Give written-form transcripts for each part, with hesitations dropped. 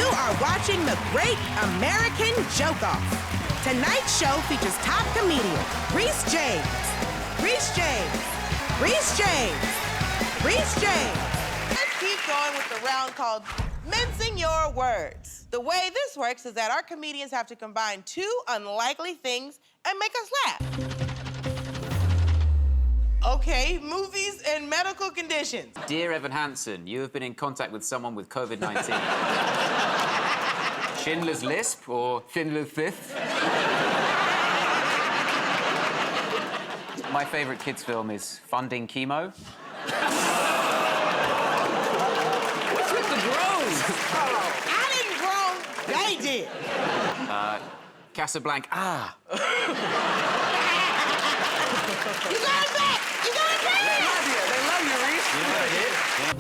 You are watching the Great American Joke-Off. Tonight's show features top comedian Rhys James. Rhys James. Rhys James. Rhys James. Let's keep going with the round called Mincing Your Words. The way this works is that our comedians have to combine two unlikely things and make us laugh. Okay, movies and medical conditions. Dear Evan Hansen, you have been in contact with someone with COVID-19. Schindler's Lisp or Schindler's Fifth? My favourite kids' film is Funding Chemo. What's with the groans? Oh, I didn't groan, they did. Casablanca. Ah! You got it back! You got it back! They love you, Rhys. You know what I did?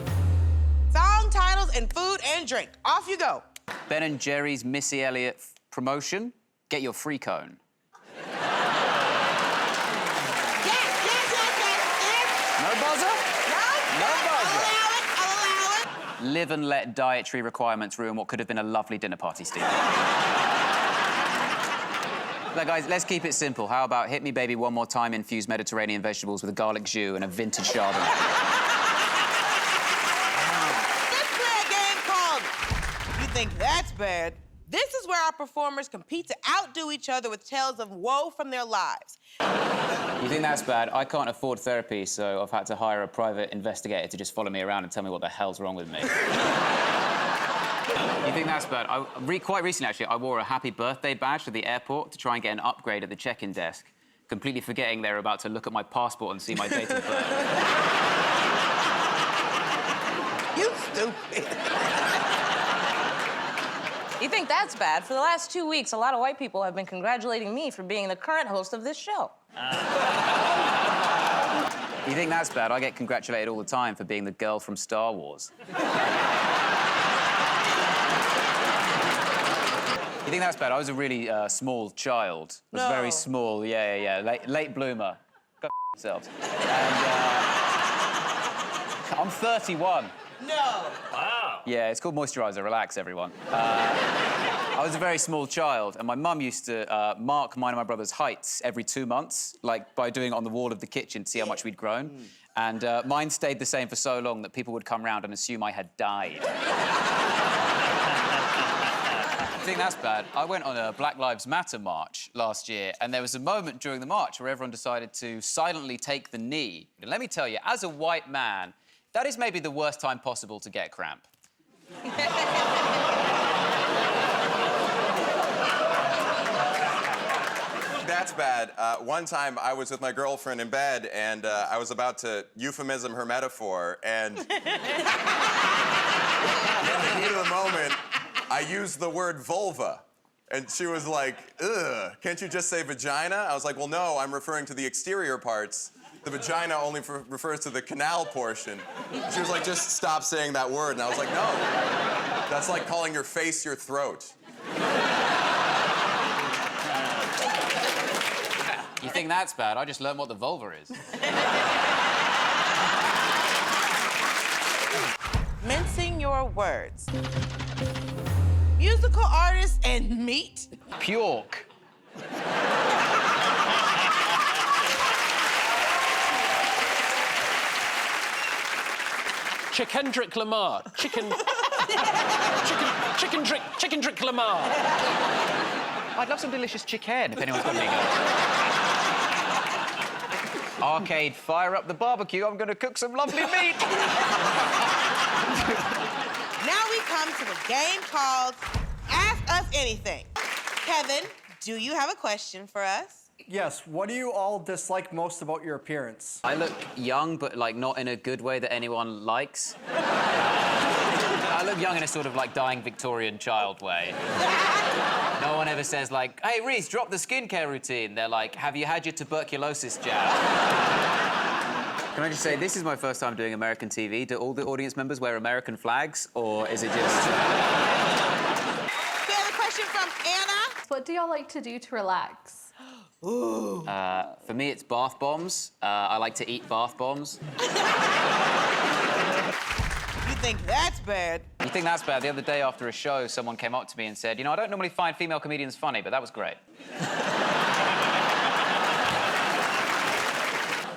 Song titles and food and drink. Off you go. Ben & Jerry's Missy Elliott promotion. Get your free cone. Yes. No buzzer? No? No buzzer. I'll allow it. Live and let dietary requirements ruin what could have been a lovely dinner party, Steve. Now, guys, let's keep it simple. How about hit me, baby, one more time, infuse Mediterranean vegetables with a garlic jus and a vintage Chardonnay. Let's play a game called You Think That's Bad? This is where our performers compete to outdo each other with tales of woe from their lives. You think that's bad? I can't afford therapy, so I've had to hire a private investigator to just follow me around and tell me what the hell's wrong with me. You think that's bad? Quite recently, actually, I wore a happy birthday badge to the airport to try and get an upgrade at the check-in desk, completely forgetting they were about to look at my passport and see my date of birth. You stupid. You think that's bad? For the last 2 weeks, a lot of white people have been congratulating me for being the current host of this show. You think that's bad? I get congratulated all the time for being the girl from Star Wars. You think that's bad? I was a really small child. I was very small, yeah. Late bloomer. Go yourselves. And I'm 31. No. Wow. Yeah, it's called moisturiser. Relax, everyone. I was a very small child, and my mum used to mark mine and my brother's heights every 2 months, like by doing it on the wall of the kitchen to see how much we'd grown. And mine stayed the same for so long that people would come round and assume I had died. I think that's bad. I went on a Black Lives Matter march last year, and there was a moment during the march where everyone decided to silently take the knee. And let me tell you, as a white man, that is maybe the worst time possible to get cramp. That's bad. One time I was with my girlfriend in bed, and I was about to euphemism her metaphor, and in the heat of the moment, I used the word vulva. And she was like, ugh, can't you just say vagina? I was like, well, no, I'm referring to the exterior parts. The vagina only refers to the canal portion. She was like, just stop saying that word. And I was like, no, that's like calling your face your throat. You think that's bad? I just learned what the vulva is. Mincing your words. Musical artist and meat. Pyork. Chickendrick Lamar. Chicken Drick Lamar. I'd love some delicious chicken, if anyone's got any good. Arcade, fire up the barbecue. I'm going to cook some lovely meat. Now we come to the game called Ask Us Anything. Kevin, do you have a question for us? Yes, what do you all dislike most about your appearance? I look young, but, like, not in a good way that anyone likes. I look young in a sort of, like, dying Victorian child way. No one ever says, like, hey, Rhys, drop the skincare routine. They're like, have you had your tuberculosis jab? Can I just say, this is my first time doing American TV. Do all the audience members wear American flags, or is it just... We have a question from Anna. What do y'all like to do to relax? Ooh. For me, it's bath bombs. I like to eat bath bombs. You think that's bad. You think that's bad? The other day after a show, someone came up to me and said, you know, I don't normally find female comedians funny, but that was great.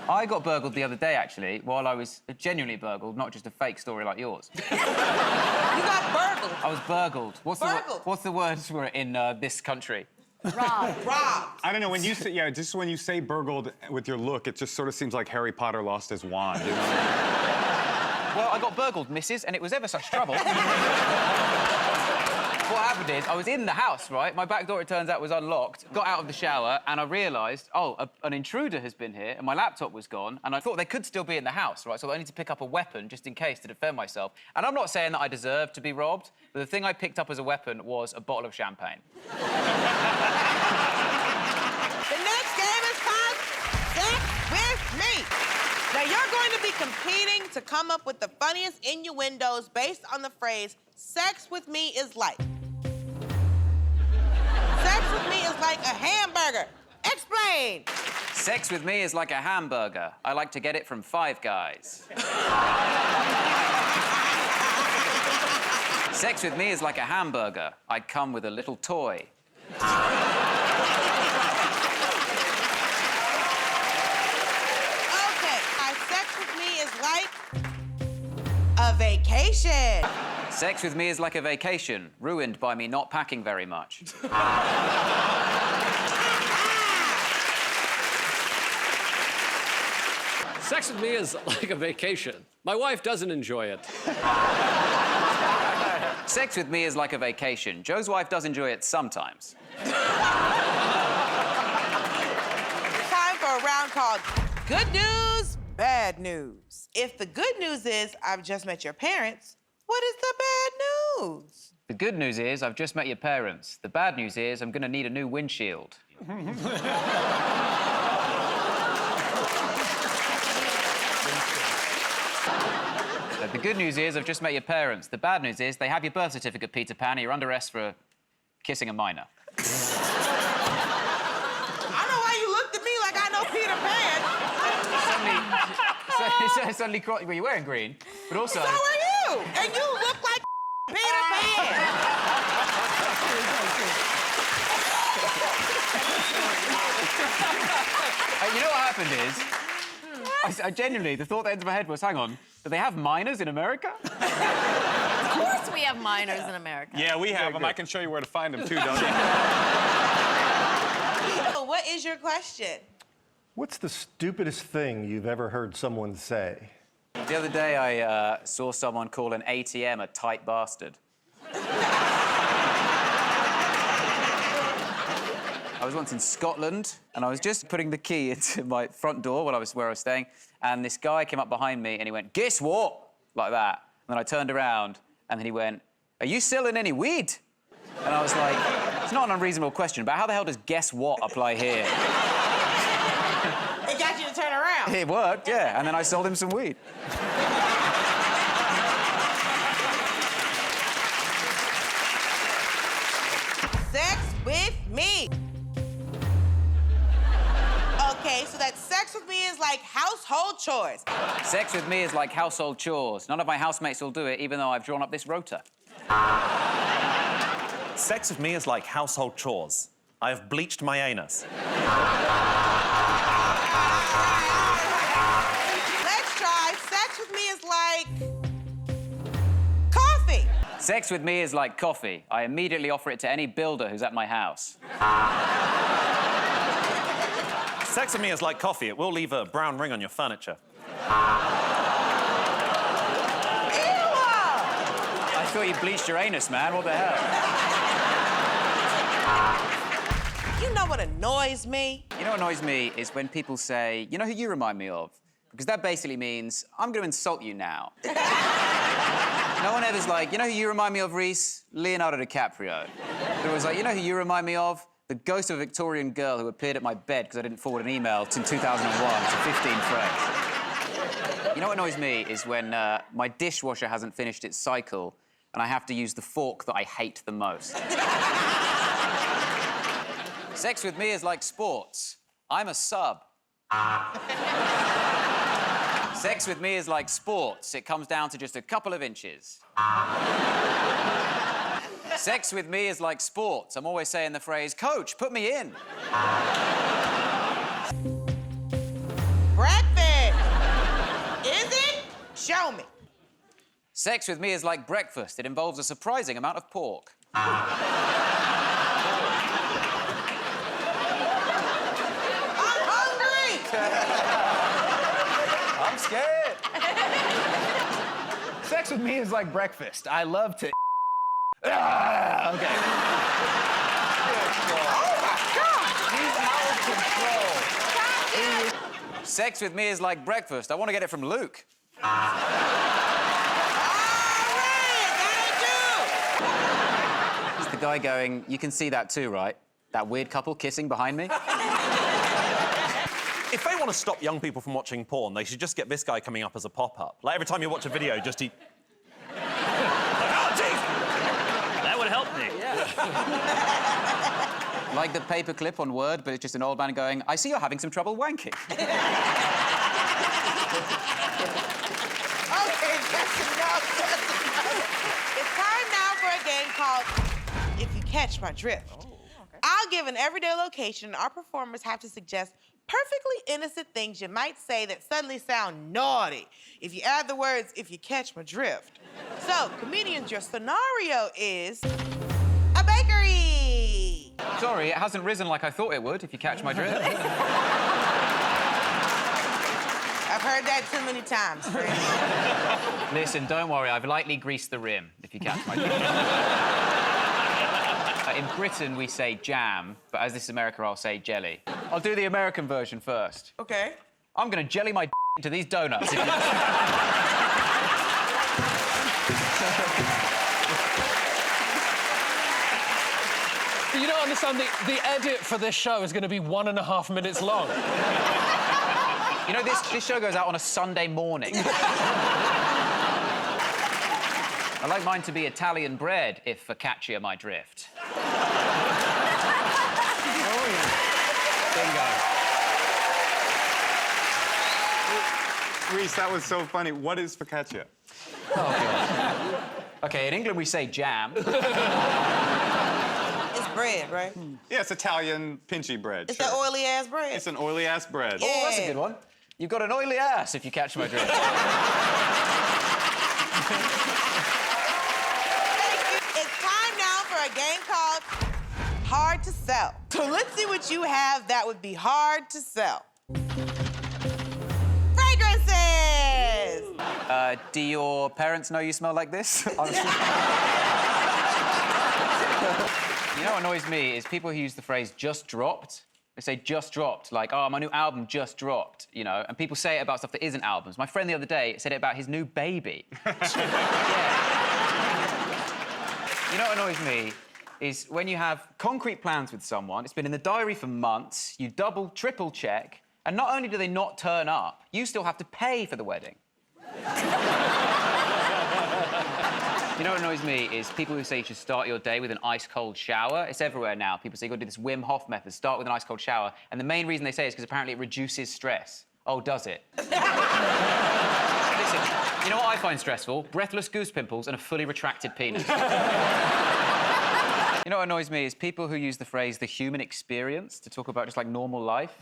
I got burgled the other day, actually, while I was genuinely burgled, not just a fake story like yours. You got burgled. I was burgled. Burgled. What's the word for it in this country? Robbed. Robbed. I don't know, when you say, yeah, just when you say burgled with your look, it just sort of seems like Harry Potter lost his wand, you know? Well, I got burgled, missus, and it was ever such trouble. What happened is, I was in the house, right? My back door, it turns out, was unlocked. Got out of the shower, and I realised, an intruder has been here, and my laptop was gone, and I thought they could still be in the house, right? So I need to pick up a weapon just in case to defend myself. And I'm not saying that I deserved to be robbed, but the thing I picked up as a weapon was a bottle of champagne. The next game is called Sex with Me. Now, you're going to be competing to come up with the funniest innuendos based on the phrase, sex with me is like. Sex with me is like a hamburger. Explain. Sex with me is like a hamburger. I like to get it from Five Guys. Sex with me is like a hamburger. I come with a little toy. Okay, sex with me is like a vacation. Sex with me is like a vacation, ruined by me not packing very much. Sex with me is like a vacation. My wife doesn't enjoy it. Sex with me is like a vacation. Joe's wife does enjoy it sometimes. Time for a round called Good News, Bad News. If the good news is I've just met your parents, what is the bad news? The good news is I've just met your parents. The bad news is I'm gonna need a new windshield. The good news is I've just met your parents. The bad news is they have your birth certificate, Peter Pan, and you're under arrest for kissing a minor. I don't know why you looked at me like I know Peter Pan. Suddenly, well, you're wearing green, but also... So are you, and you look like Peter Pan. You know what happened is, I genuinely, the thought that entered my head was, hang on, do they have minors in America? Of course we have minors in America. Yeah, we have them. I can show you where to find them, too, don't you? What is your question? What's the stupidest thing you've ever heard someone say? The other day, I saw someone call an ATM a tight bastard. I was once in Scotland, and I was just putting the key into my front door where I was staying, and this guy came up behind me, and he went, "Guess what?" like that. And then I turned around, and then he went, "Are you selling any weed?" And I was like, it's not an unreasonable question, but how the hell does "guess what" apply here? It got you to turn around. It worked, yeah, and then I sold him some weed. Sex with me. Okay, so that sex with me is like household chores. Sex with me is like household chores. None of my housemates will do it, even though I've drawn up this rota. Sex with me is like household chores. I have bleached my anus. Let's try. Sex with me is like coffee. Sex with me is like coffee. I immediately offer it to any builder who's at my house. Sex with me is like coffee. It will leave a brown ring on your furniture. I thought you bleached your anus, man. What the hell? You know what annoys me? You know what annoys me is when people say, "You know who you remind me of?" Because that basically means, I'm going to insult you now. No one ever's like, "You know who you remind me of, Rhys? Leonardo DiCaprio." It was like, "You know who you remind me of? The ghost of a Victorian girl who appeared at my bed because I didn't forward an email in 2001 to 15 friends." You know what annoys me is when my dishwasher hasn't finished its cycle and I have to use the fork that I hate the most. Sex with me is like sports. I'm a sub. Sex with me is like sports. It comes down to just a couple of inches. Sex with me is like sports. I'm always saying the phrase, "Coach, put me in." Breakfast. Is it? Show me. Sex with me is like breakfast. It involves a surprising amount of pork. I'm hungry. I'm scared. Sex with me is like breakfast. I love to. Okay. Sex with me is like breakfast. I want to get it from Luke. It's the guy going, "You can see that too, right? That weird couple kissing behind me?" If they want to stop young people from watching porn, they should just get this guy coming up as a pop-up. Like, every time you watch a video, just eat... Oh, jeez! That would help me. Like the paperclip on Word, but it's just an old man going, "I see you're having some trouble wanking." Okay, that's enough. It's time now for a game called If You Catch My Drift. I'll give an everyday location, and our performers have to suggest perfectly innocent things you might say that suddenly sound naughty if you add the words, "if you catch my drift." So, comedians, your scenario is a bakery. Sorry, it hasn't risen like I thought it would, if you catch my drift. I've heard that too many times, Rhys. Listen, don't worry, I've lightly greased the rim, if you catch my drift. In Britain, we say jam, but as this is America, I'll say jelly. I'll do the American version first. Okay. I'm gonna jelly my into these donuts. You don't understand, the edit for this show is going to be 1.5 minutes long. You know, this show goes out on a Sunday morning. I like mine to be Italian bread, if focaccia my drift. Oh, yeah. Bingo. Rhys, that was so funny. What is focaccia? Oh, God. OK, in England, we say jam. It's bread, right? Yeah, it's Italian pinchy bread. It's that oily-ass bread. It's an oily-ass bread. Yeah. Oh, that's a good one. You've got an oily ass, if you catch my drift. It's time now for a game called Hard to Sell. So let's see what you have that would be hard to sell. Fragrances! Do your parents know you smell like this? You know what annoys me is people who use the phrase "just dropped." They say "just dropped," like, "Oh, my new album just dropped," you know, and people say it about stuff that isn't albums. My friend the other day said it about his new baby. Yeah. You know what annoys me is when you have concrete plans with someone, it's been in the diary for months, you double, triple check, and not only do they not turn up, you still have to pay for the wedding. You know what annoys me is people who say you should start your day with an ice-cold shower. It's everywhere now. People say you've got to do this Wim Hof method, start with an ice-cold shower, and the main reason they say it is because apparently it reduces stress. Oh, does it? Listen, you know what I find stressful? Breathless goose pimples and a fully retracted penis. You know what annoys me is people who use the phrase "the human experience" to talk about just, like, normal life.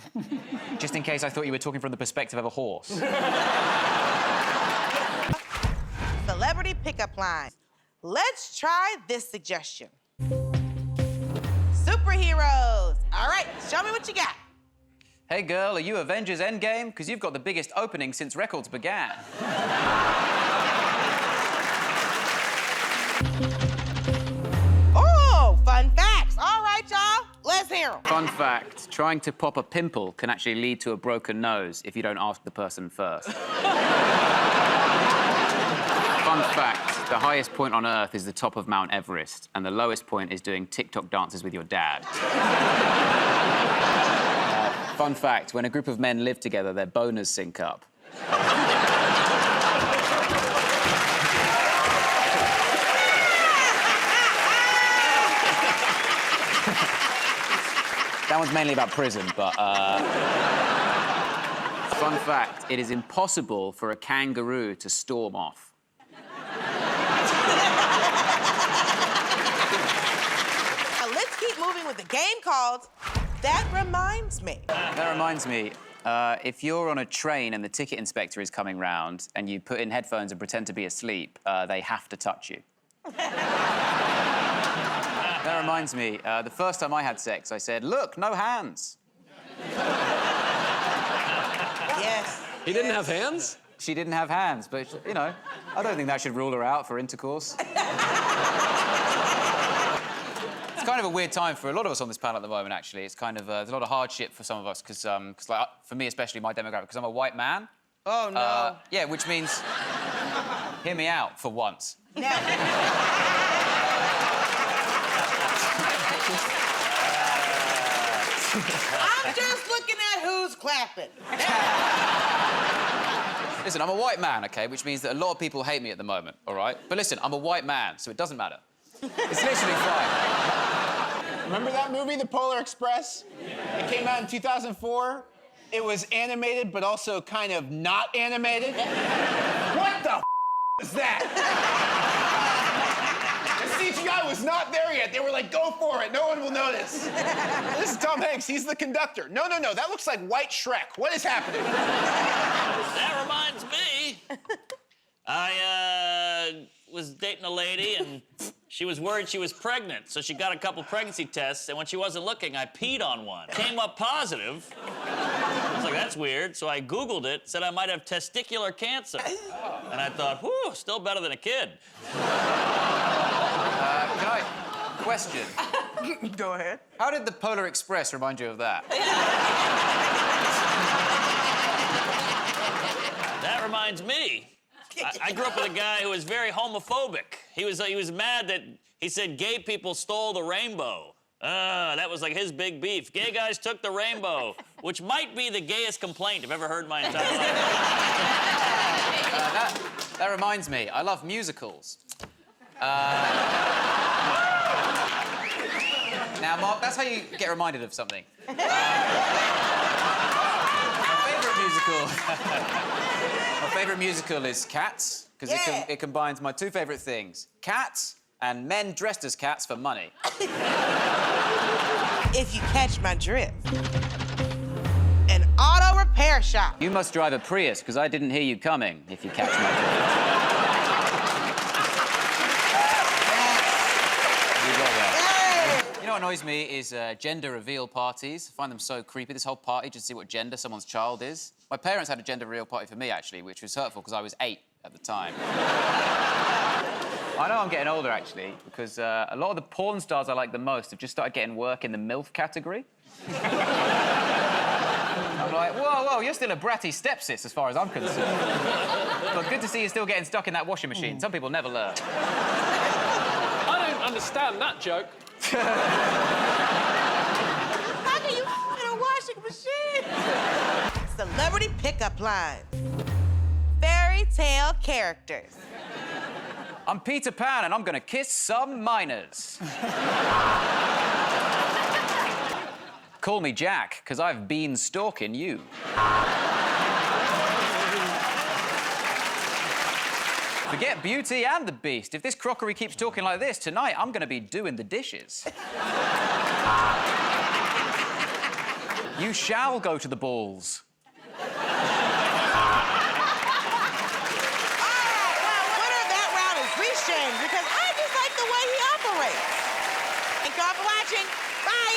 Just in case I thought you were talking from the perspective of a horse. Celebrity pickup lines. Let's try this suggestion. Superheroes. All right, show me what you got. Hey, girl, are you Avengers Endgame? Because you've got the biggest opening since records began. Oh, fun facts. All right, y'all, let's hear them. Fun fact, trying to pop a pimple can actually lead to a broken nose if you don't ask the person first. Fun fact, the highest point on Earth is the top of Mount Everest, and the lowest point is doing TikTok dances with your dad. Fun fact, when a group of men live together, their boners sync up. That one's mainly about prison, but, Fun fact, it is impossible for a kangaroo to storm off. Now let's keep moving with the game called That Reminds Me. That reminds me, if you're on a train and the ticket inspector is coming round and you put in headphones and pretend to be asleep, they have to touch you. That reminds me, the first time I had sex, I said, look, no hands. Yes. He didn't have hands? She didn't have hands, but, you know, I don't think that should rule her out for intercourse. It's kind of a weird time for a lot of us on this panel at the moment, actually. It's kind of, there's a lot of hardship for some of us, because, like, for me especially, my demographic, because I'm a white man. Oh, no. Yeah, which means, hear me out for once. No. I'm just looking at who's clapping. Listen, I'm a white man, OK, which means that a lot of people hate me at the moment, all right? But listen, I'm a white man, so it doesn't matter. It's literally fine. Remember that movie, The Polar Express? It came out in 2004. It was animated, but also kind of not animated. What the is that? The CGI was not there yet. They were like, go for it. No one will notice. This is Tom Hanks. He's the conductor. No. That looks like White Shrek. What is happening? That reminds me. I was dating a lady, and she was worried she was pregnant, so she got a couple pregnancy tests, and when she wasn't looking, I peed on one. Came up positive. I was like, that's weird, so I Googled it, said I might have testicular cancer. And I thought, whew, still better than a kid. Question. Go ahead. How did the Polar Express remind you of that? That reminds me. I grew up with a guy who was very homophobic. He was mad that he said gay people stole the rainbow. That was like his big beef. Gay guys took the rainbow, which might be the gayest complaint I've ever heard in my entire life. That reminds me, I love musicals. Now, Mark, that's how you get reminded of something. My favourite musical is Cats, because it combines my two favourite things, cats and men dressed as cats for money. If you catch my drift. An auto repair shop. You must drive a Prius, because I didn't hear you coming, if you catch my drift. You know what annoys me is gender reveal parties. I find them so creepy. This whole party just to see what gender someone's child is. My parents had a gender reveal party for me, actually, which was hurtful because I was 8 at the time. I know I'm getting older, actually, because a lot of the porn stars I like the most have just started getting work in the MILF category. I'm like, whoa, you're still a bratty stepsis as far as I'm concerned. But good to see you still getting stuck in that washing machine. Some people never learn. I don't understand that joke. How can you in a washing machine? Celebrity pickup lines. Fairy tale characters. I'm Peter Pan and I'm gonna kiss some minors. Call me Jack, because I've been stalking you. Forget Beauty and the Beast. If this crockery keeps talking like this, tonight I'm gonna be doing the dishes. You shall go to the balls. Winner of that round is Rhys, because I just like the way he operates. Thank y'all for watching. Bye.